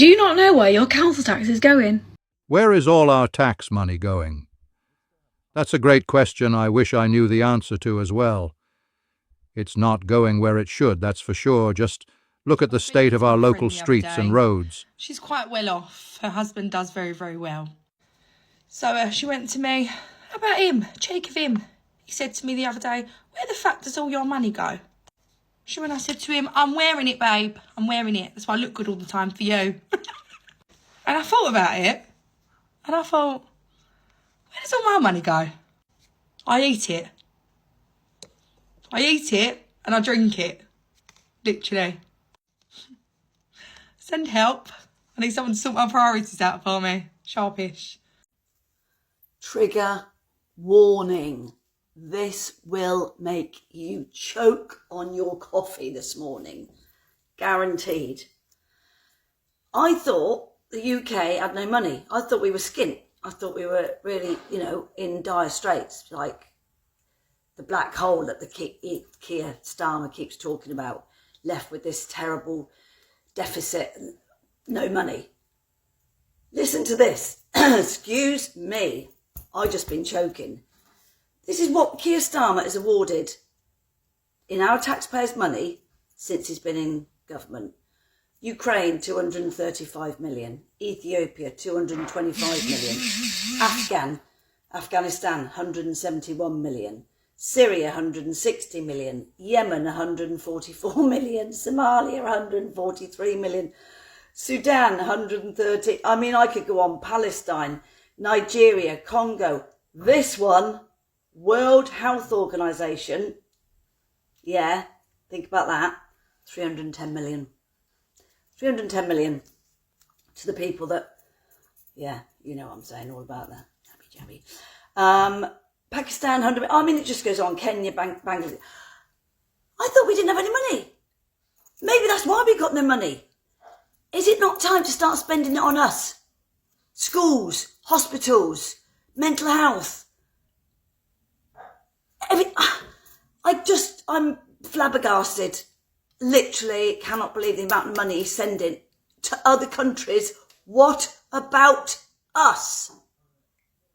Do you not know where your council tax is going? Where is all our tax money going? That's a great question I wish I knew the answer to as well. It's not going where it should, that's for sure. Just look at the state of our local streets and roads. She's quite well off. Her husband does very, very well. So she went to me, how about him? Cheek of him. He said to me the other day, where the fuck does all your money go? When I said to him, I'm wearing it, babe. I'm wearing it. That's why I look good all the time for you. And I thought about it. And I thought, where does all my money go? I eat it. I eat it and I drink it. Literally. Send help. I need someone to sort my priorities out for me. Sharpish. Trigger warning. This will make you choke on your coffee this morning. Guaranteed. I thought the UK had no money. I thought we were skint. I thought we were really, in dire straits, like the black hole that the Keir Starmer keeps talking about, left with this terrible deficit and no money. Listen to this. Excuse me. I've just been choking. This is what Keir Starmer has awarded in our taxpayers' money since he's been in government. Ukraine, 235 million. Ethiopia, 225 million. Afghanistan, 171 million. Syria, 160 million. Yemen, 144 million. Somalia, 143 million. Sudan, 130. I mean, I could go on. Palestine, Nigeria, Congo. This one, World Health Organization, yeah, think about that, 310 million. 310 million to the people that, yeah, you know what I'm saying, all about that, jabby. Pakistan, 100 million, I mean, it just goes on, Kenya, Bangladesh. I thought we didn't have any money. Maybe that's why we got no money. Is it not time to start spending it on us? Schools, hospitals, mental health. I'm flabbergasted. Literally cannot believe the amount of money he's sending to other countries. What about us?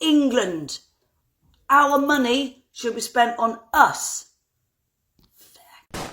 England. Our money should be spent on us.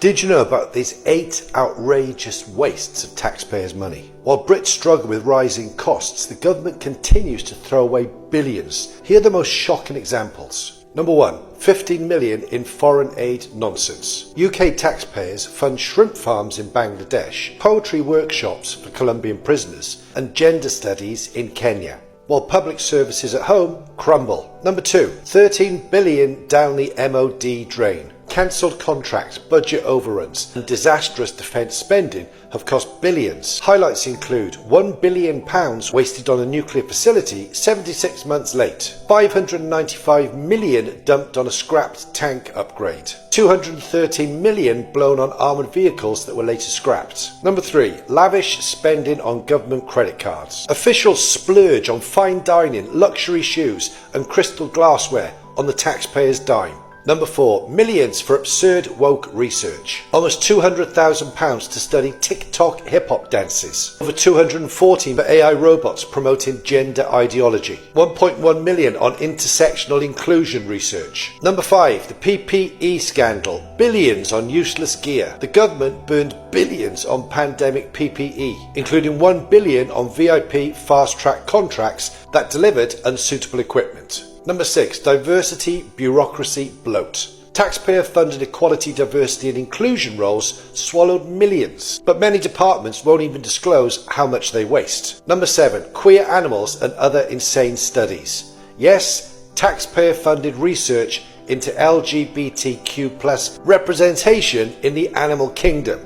Did you know about these 8 outrageous wastes of taxpayers' money? While Brits struggle with rising costs, the government continues to throw away billions. Here are the most shocking examples. Number 1, 15 million in foreign aid nonsense. UK taxpayers fund shrimp farms in Bangladesh, poetry workshops for Colombian prisoners, and gender studies in Kenya, while public services at home crumble. Number 2, 13 billion down the MOD drain. Cancelled contracts, budget overruns and disastrous defence spending have cost billions. Highlights include £1 billion wasted on a nuclear facility 76 months late, 595 million dumped on a scrapped tank upgrade, 213 million blown on armoured vehicles that were later scrapped. Number 3, lavish spending on government credit cards. Officials splurge on fine dining, luxury shoes and crystal glassware on the taxpayer's dime. Number 4, millions for absurd woke research. Almost £200,000 to study TikTok hip-hop dances. Over 214 for AI robots promoting gender ideology. 1.1 million on intersectional inclusion research. Number 5, the PPE scandal. Billions on useless gear. The government burned billions on pandemic PPE, including 1 billion on VIP fast-track contracts that delivered unsuitable equipment. Number 6, diversity, bureaucracy, bloat. Taxpayer-funded equality, diversity and inclusion roles swallowed millions, but many departments won't even disclose how much they waste. Number 7, queer animals and other insane studies. Yes, taxpayer-funded research into LGBTQ+ representation in the animal kingdom.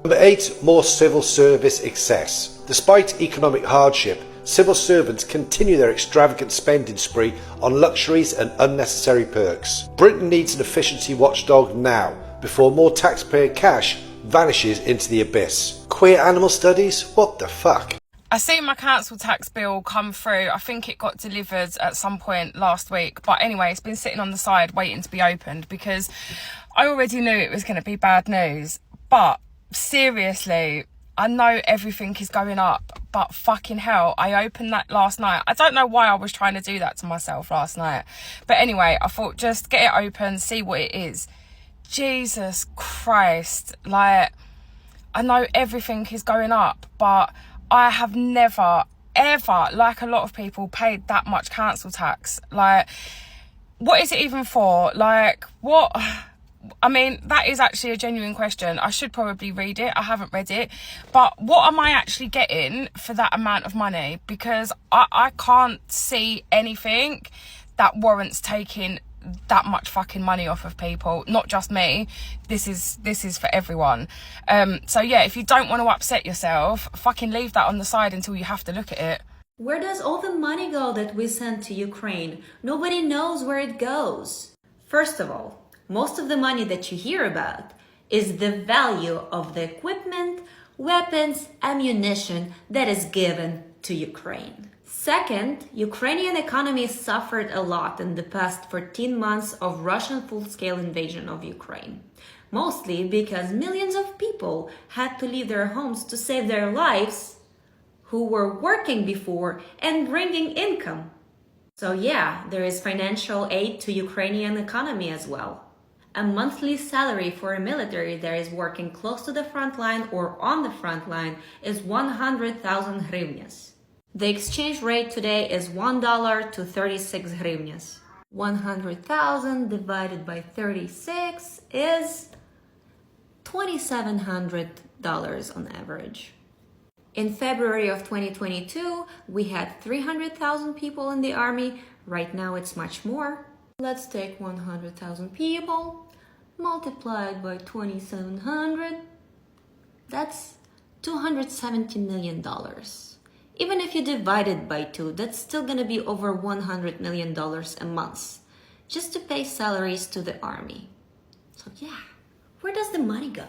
Number 8, more civil service excess. Despite economic hardship, civil servants continue their extravagant spending spree on luxuries and unnecessary perks. Britain needs an efficiency watchdog now, before more taxpayer cash vanishes into the abyss. Queer animal studies? What the fuck? I seen my council tax bill come through. I think it got delivered at some point last week. But anyway, it's been sitting on the side waiting to be opened because I already knew it was going to be bad news. But seriously, I know everything is going up, but fucking hell, I opened that last night. I don't know why I was trying to do that to myself last night. But anyway, I thought just get it open, see what it is. Jesus Christ. Like, I know everything is going up, but I have never, ever, like a lot of people, paid that much council tax. Like, what is it even for? Like, what? I mean, that is actually a genuine question. I should probably read it. I haven't read it. But what am I actually getting for that amount of money? Because I can't see anything that warrants taking that much fucking money off of people. Not just me. This is for everyone. So yeah, if you don't want to upset yourself, fucking leave that on the side until you have to look at it. Where does all the money go that we send to Ukraine? Nobody knows where it goes. First of all, most of the money that you hear about is the value of the equipment, weapons, ammunition that is given to Ukraine. Second, Ukrainian economy suffered a lot in the past 14 months of Russian full-scale invasion of Ukraine. Mostly because millions of people had to leave their homes to save their lives, who were working before and bringing income. So yeah, there is financial aid to Ukrainian economy as well. A monthly salary for a military that is working close to the front line or on the front line is 100,000 hryvnias. The exchange rate today is $1 to 36 hryvnias. 100,000 divided by 36 is $2,700 on average. In February of 2022, we had 300,000 people in the army. Right now it's much more. Let's take 100,000 people, multiplied by 2,700. That's $270 million. Even if you divide it by 2, that's still gonna be over $100 million a month, just to pay salaries to the army. So yeah, where does the money go?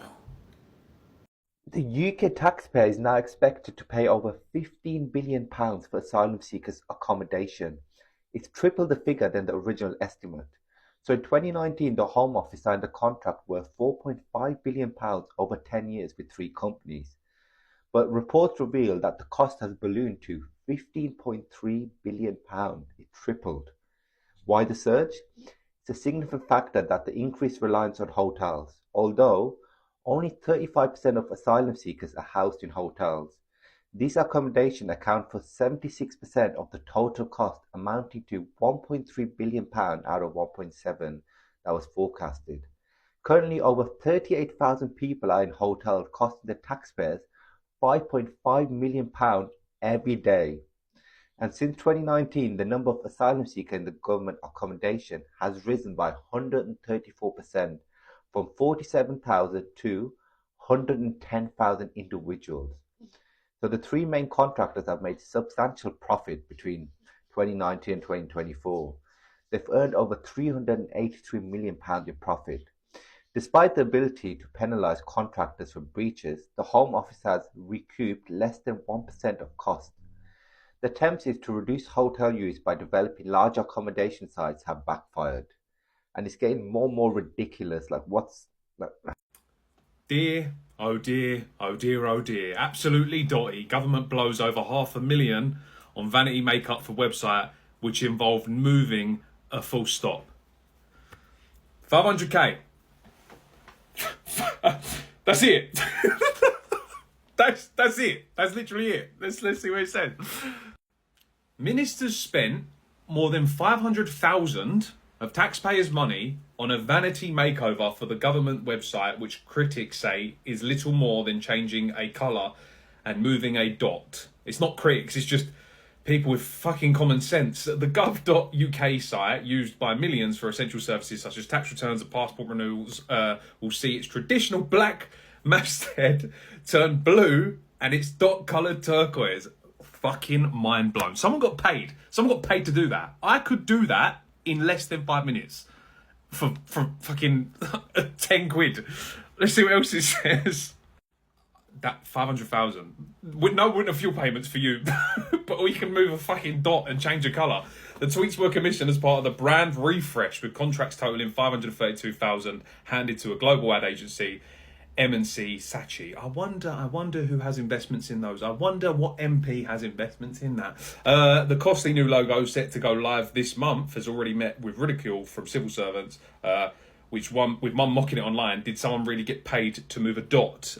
The UK taxpayer is now expected to pay over £15 billion for asylum seekers' accommodation. It's triple the figure than the original estimate. So in 2019, the Home Office signed a contract worth £4.5 billion over 10 years with 3 companies. But reports reveal that the cost has ballooned to £15.3 billion. It tripled. Why the surge? It's a significant factor that the increased reliance on hotels, although only 35% of asylum seekers are housed in hotels. These accommodations account for 76% of the total cost, amounting to £1.3 billion out of 1.7 that was forecasted. Currently, over 38,000 people are in hotels, costing the taxpayers £5.5 million every day. And since 2019, the number of asylum seekers in the government accommodation has risen by 134%, from 47,000 to 110,000 individuals. So the 3 main contractors have made substantial profit between 2019 and 2024. They've earned over £383 million in profit. Despite the ability to penalise contractors for breaches, the Home Office has recouped less than 1% of costs. The attempts to reduce hotel use by developing larger accommodation sites have backfired. And it's getting more and more ridiculous. Like, what's... Dear, oh dear, oh dear, oh dear. Absolutely dotty. Government blows over $500,000 on vanity makeup for website, which involved moving a full stop. 500k. That's it. That's it. That's literally it. Let's see what it says. Ministers spent more than 500,000 of taxpayers' money on a vanity makeover for the government website, which critics say is little more than changing a colour and moving a dot. It's not critics, it's just people with fucking common sense. The gov.uk site, used by millions for essential services such as tax returns and passport renewals, will see its traditional black masthead turn blue and its dot coloured turquoise. Fucking mind blown. Someone got paid. Someone got paid to do that. I could do that in less than 5 minutes for fucking 10 quid. Let's see what else it says. That 500,000. No winter fuel payments for you, but we can move a fucking dot and change a colour. The tweets were commissioned as part of the brand refresh, with contracts totaling 532,000 handed to a global ad agency. M&C, Saatchi. I wonder who has investments in those. I wonder what MP has investments in that. The costly new logo set to go live this month has already met with ridicule from civil servants, with one mocking it online. Did someone really get paid to move a dot?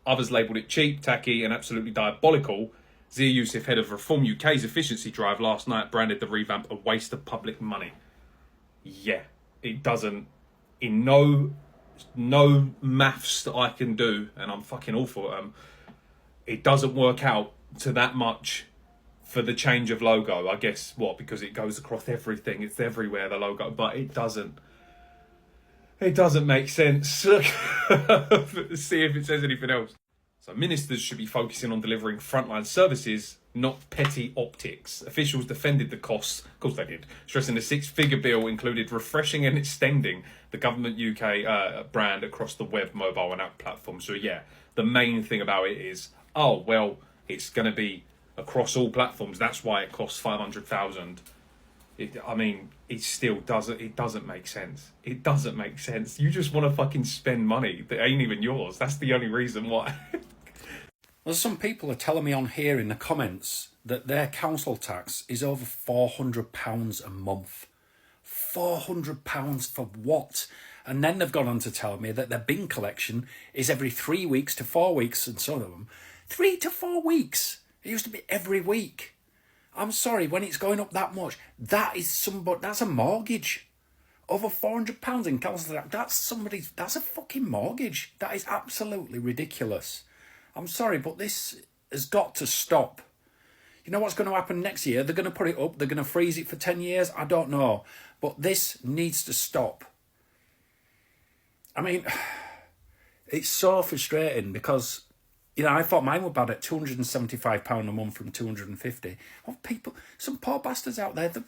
Others labelled it cheap, tacky and absolutely diabolical. Zia Youssef, head of Reform UK's efficiency drive last night, branded the revamp a waste of public money. Yeah, it doesn't, in no maths that I can do, and I'm fucking awful at them, it doesn't work out to that much for the change of logo. I guess, because it goes across everything, it's everywhere, the logo, but it doesn't make sense. See if it says anything else. So ministers should be focusing on delivering frontline services, not petty optics. Officials defended the costs, of course they did, stressing the six-figure bill included refreshing and extending the government UK brand across the web, mobile and app platforms. So yeah, the main thing about it is, it's going to be across all platforms. That's why it costs 500,000. It still doesn't. It doesn't make sense. It doesn't make sense. You just want to fucking spend money that ain't even yours. That's the only reason why. Well, some people are telling me on here in the comments that their council tax is over £400 a month. £400 for what? And then they've gone on to tell me that their bin collection is every 3 weeks to 4 weeks, and some of them 3 to 4 weeks. It used to be every week. I'm sorry, when it's going up that much, that's a mortgage. Over £400 in council tax, that's a fucking mortgage. That is absolutely ridiculous. I'm sorry, but this has got to stop. You know what's going to happen next year? They're going to put it up, they're going to freeze it for 10 years, I don't know. But this needs to stop. It's so frustrating because, I thought mine were bad at £275 a month from £250. Well, some poor bastards out there, they're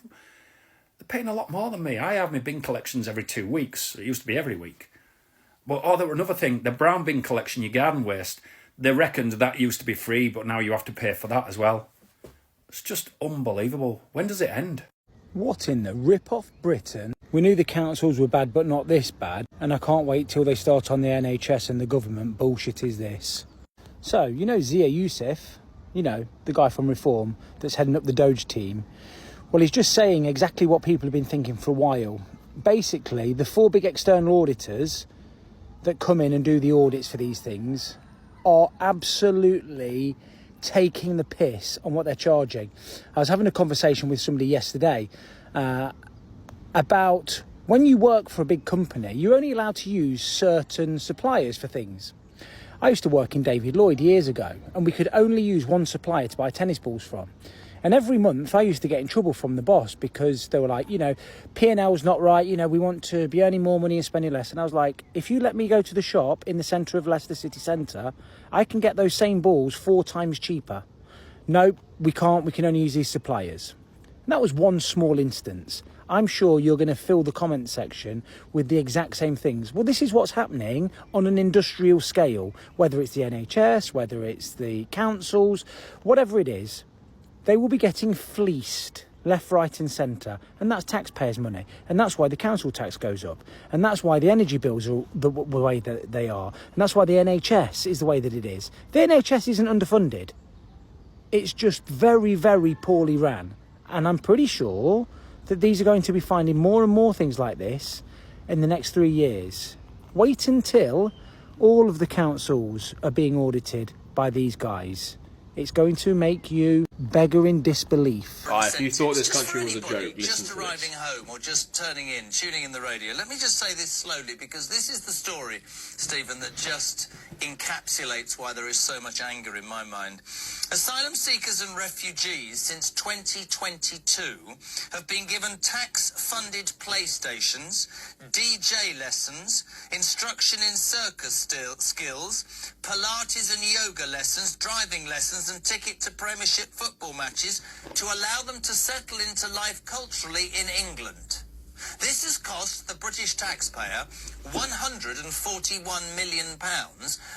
paying a lot more than me. I have my bin collections every 2 weeks. It used to be every week. But, there were another thing, the brown bin collection, your garden waste, they reckoned that used to be free, but now you have to pay for that as well. It's just unbelievable. When does it end? What in the rip-off Britain? We knew the councils were bad, but not this bad. And I can't wait till they start on the NHS and the government. Bullshit is this. So, Zia Youssef, the guy from Reform that's heading up the Doge team. Well, he's just saying exactly what people have been thinking for a while. Basically, the 4 big external auditors that come in and do the audits for these things are absolutely taking the piss on what they're charging. I was having a conversation with somebody yesterday about when you work for a big company, you're only allowed to use certain suppliers for things. I used to work in David Lloyd years ago, and we could only use one supplier to buy tennis balls from. And every month I used to get in trouble from the boss because they were like, P&L's not right, we want to be earning more money and spending less. And I was like, if you let me go to the shop in the centre of Leicester city centre, I can get those same balls 4 times cheaper. No, we can't. We can only use these suppliers. And that was one small instance. I'm sure you're going to fill the comment section with the exact same things. Well, this is what's happening on an industrial scale, whether it's the NHS, whether it's the councils, whatever it is. They will be getting fleeced left, right and centre, and that's taxpayers' money. And that's why the council tax goes up. And that's why the energy bills are the way that they are. And that's why the NHS is the way that it is. The NHS isn't underfunded. It's just very, very poorly ran. And I'm pretty sure that these are going to be finding more and more things like this in the next 3 years. Wait until all of the councils are being audited by these guys. It's going to make you beggar in disbelief. If you thought this country was a joke, listen to arriving home or just tuning in the radio, let me just say this slowly, because this is the story, Stephen, that just encapsulates why there is so much anger in my mind. Asylum seekers and refugees since 2022 have been given tax-funded playstations, DJ lessons, instruction in circus skills, Pilates and yoga lessons, driving lessons and ticket to Premiership football matches to allow them to settle into life culturally in England. This has cost the British taxpayer £141 million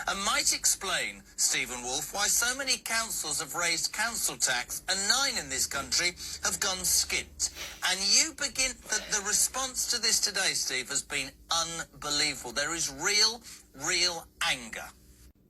and might explain, Stephen Wolfe, why so many councils have raised council tax and 9 in this country have gone skint. And you begin... The response to this today, Steve, has been unbelievable. There is real anger.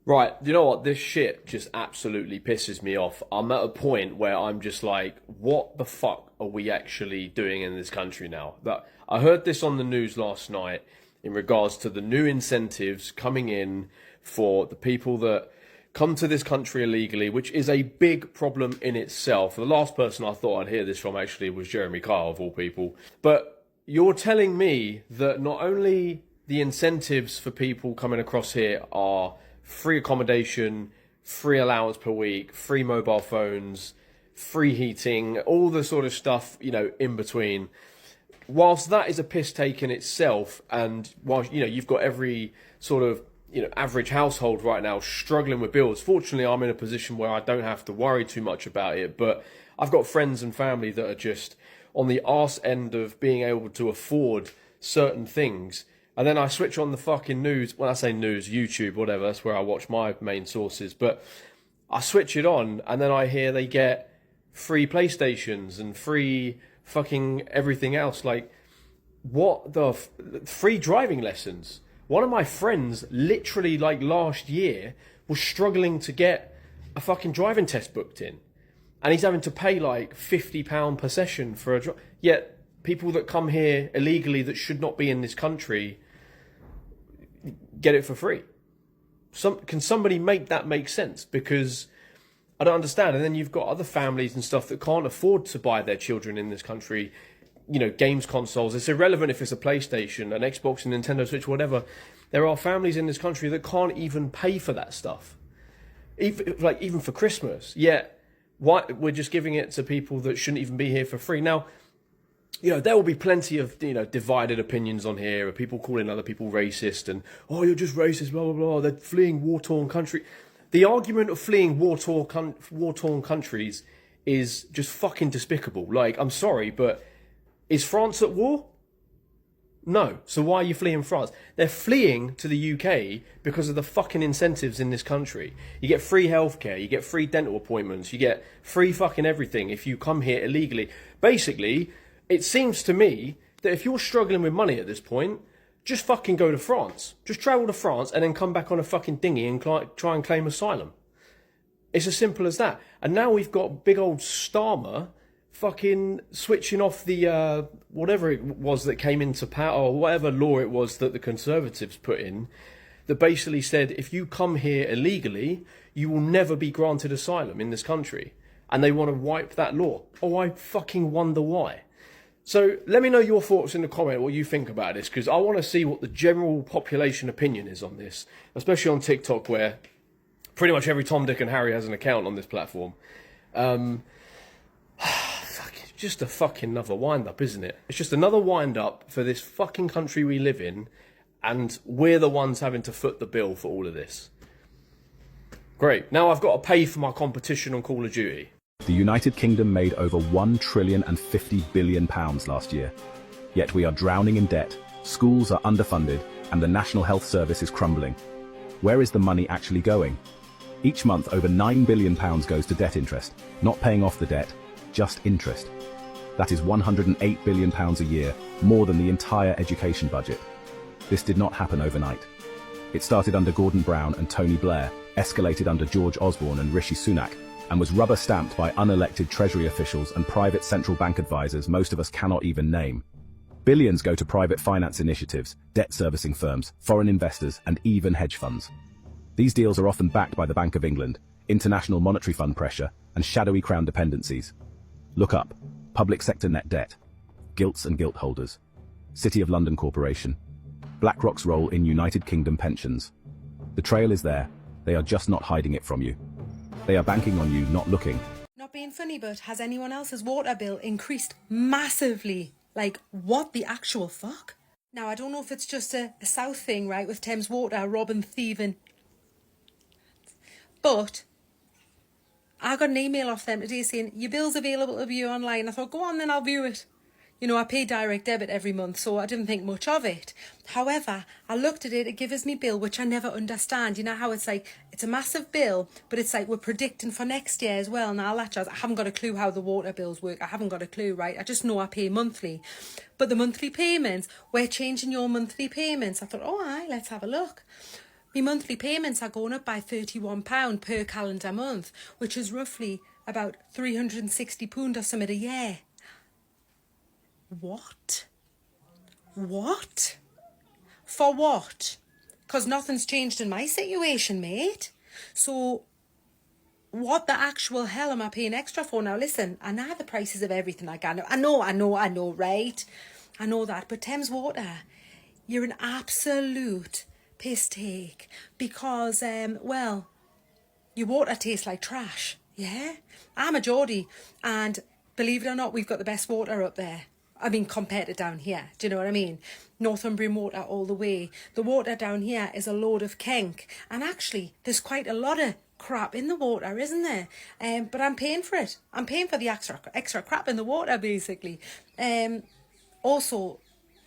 Right, you know what? This shit just absolutely pisses me off. I'm at a point where I'm just like, what the fuck are we actually doing in this country now? But I heard this on the news last night in regards to the new incentives coming in for the people that come to this country illegally, which is a big problem in itself. The last person I thought I'd hear this from actually was Jeremy Kyle, of all people. But you're telling me that not only the incentives for people coming across here are free accommodation, free allowance per week, free mobile phones, free heating, all the sort of stuff, you know, in between. Whilst that is a piss take in itself, and whilst, you know, you've got every sort of, you know, average household right now struggling with bills. Fortunately, I'm in a position where I don't have to worry too much about it, but I've got friends and family that are just on the arse end of being able to afford certain things. And then I switch on the fucking news. When I say news, YouTube, whatever, that's where I watch my main sources. But I switch it on, and then I hear they get free PlayStations and free fucking everything else. Like, what the... free driving lessons. One of my friends, literally, like, last year, was struggling to get a fucking driving test booked in. And he's having to pay, like, £50 per session for a... Yet, people that come here illegally that should not be in this country get it for free. Can somebody make that make sense? Because I don't understand. And then you've got other families and stuff that can't afford to buy their children in this country, you know, games consoles. It's irrelevant if it's a PlayStation, an Xbox, a Nintendo Switch, whatever. There are families in this country that can't even pay for that stuff, even for Christmas. Yet, why we're just giving it to people that shouldn't even be here for free. Now, you know, there will be plenty of, you know, divided opinions on here, of people calling other people racist and, oh, you're just racist, blah, blah, blah. They're fleeing war-torn country. The argument of fleeing war-torn countries is just fucking despicable. Like, I'm sorry, but is France at war? No. So why are you fleeing France? They're fleeing to the UK because of the fucking incentives in this country. You get free healthcare, you get free dental appointments, you get free fucking everything if you come here illegally. Basically, it seems to me that if you're struggling with money at this point, just fucking go to France. Just travel to France and then come back on a fucking dinghy and try and claim asylum. It's as simple as that. And now we've got big old Starmer fucking switching off the, whatever it was that came into power, or whatever law it was that the Conservatives put in, that basically said if you come here illegally, you will never be granted asylum in this country. And they want to wipe that law. Oh, I fucking wonder why. So let me know your thoughts in the comment, what you think about this, because I want to see what the general population opinion is on this, especially on TikTok, where pretty much every Tom, Dick and Harry has an account on this platform. It's just a fucking another wind-up, isn't it? It's just another wind-up for this fucking country we live in, and we're the ones having to foot the bill for all of this. Great. Now I've got to pay for my competition on Call of Duty. The United Kingdom made over £1,050 billion last year. Yet we are drowning in debt, schools are underfunded, and the National Health Service is crumbling. Where is the money actually going? Each month, over £9 billion goes to debt interest, not paying off the debt, just interest. That is £108 billion a year, more than the entire education budget. This did not happen overnight. It started under Gordon Brown and Tony Blair, escalated under George Osborne and Rishi Sunak, and was rubber-stamped by unelected Treasury officials and private central bank advisors most of us cannot even name. Billions go to private finance initiatives, debt servicing firms, foreign investors, and even hedge funds. These deals are often backed by the Bank of England, International Monetary Fund pressure, and shadowy Crown dependencies. Look up. Public sector net debt. Gilts and gilt holders. City of London Corporation. BlackRock's role in United Kingdom pensions. The trail is there. They are just not hiding it from you. They are banking on you not looking. Not being funny, but has anyone else's water bill increased massively? Like, what the actual fuck? Now, I don't know if it's just a South thing, right, with Thames Water robbing, thieving. But I got an email off them today saying, your bill's available to view online. I thought, go on then, I'll view it. You know, I pay direct debit every month, so I didn't think much of it. However, I looked at it, it gives me bill, which I never understand. You know how it's like, it's a massive bill, but it's like we're predicting for next year as well. Now, I haven't got a clue how the water bills work. I haven't got a clue, right? I just know I pay monthly. But the monthly payments, we're changing your monthly payments. I thought, oh, aye, let's have a look. My monthly payments are going up by £31 per calendar month, which is roughly about £360 or something a year. What? What? For what? Because nothing's changed in my situation, mate. So, what the actual hell am I paying extra for? Now, listen, I know the prices of everything I can. I know, right? I know that. But Thames Water, you're an absolute piss take. Because, well, your water tastes like trash. Yeah? I'm a Geordie. And believe it or not, we've got the best water up there. I mean, compared to down here. Do you know what I mean? Northumbrian water all the way. The water down here is a load of kenk. And actually, there's quite a lot of crap in the water, isn't there? But I'm paying for it. I'm paying for the extra crap in the water, basically. Also,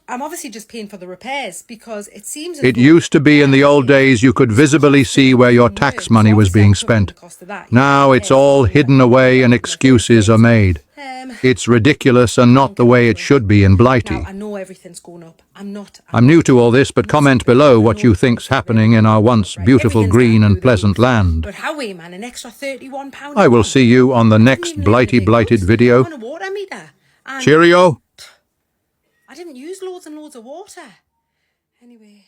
I'm obviously just paying for the repairs because it seems... It used to be in the old days you could visibly see where your tax money was being spent. Now it's all hidden away and excuses are made. It's ridiculous and not the way it should be in Blighty. Now, I know everything's going up. I'm new to all this, but comment below what you think's happening in our once beautiful green and pleasant land. But how, man, an extra £31? I will see you on the next Blighty Blighted video. Cheerio! I didn't use loads and loads of water. Anyway...